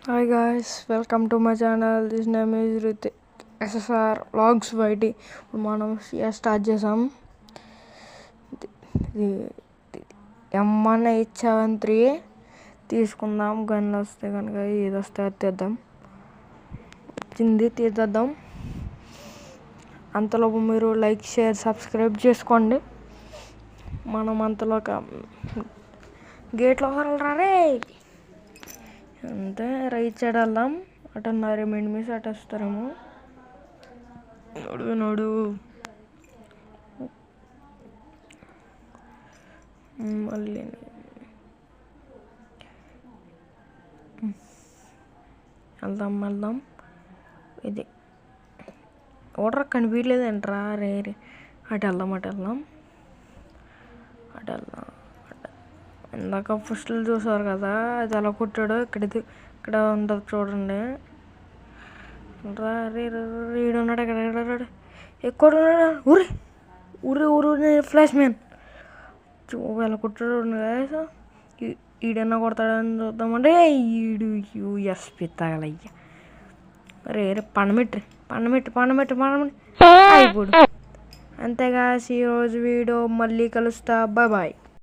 Hi guys, welcome to my channel. This name is Ritik SSR Vlogs YT. ఇప్పుడు మనం start చేసాం. M1873 తీసుకుందాం. గన్లు వస్తే కనుక ఏది వస్తే అది తీద్దాం. వచ్చింది తీద్దాం. అంతలోపు మీరు లైక్ షేర్ సబ్స్క్రైబ్ చేసుకోండి. మనం అంతలోక గేట్లో వదలరారే అంతే. రైట్ సైడ్ వెళ్దాం. అటు ఉన్నారేమో ఎనిమిస్, అటు వస్తారేమో. నడు మళ్ళీ వెళ్దాం. ఇది ఓడర్ కనిపించలేదంటరా. రే అటు వెళ్దాం. ఇందాక ఫస్ట్లు చూసారు కదా, అది ఎలా కొట్టాడో ఇక్కడ ఉంటుంది చూడండి. రీడు ఉన్నాడు ఇక్కడ ఎక్కువ ఊరి ఫ్లాష్ మ్యాన్ ఎలా కొట్టాడు. ఈడన్నా కొడతాడని చూద్దామంటే ఈడు యూఎస్పి తగలయ్యా. రే పండమెట్టి అయిపోడు. అంతేగా ఈరోజు వీడియో మళ్ళీ కలుస్తా. బాయ్.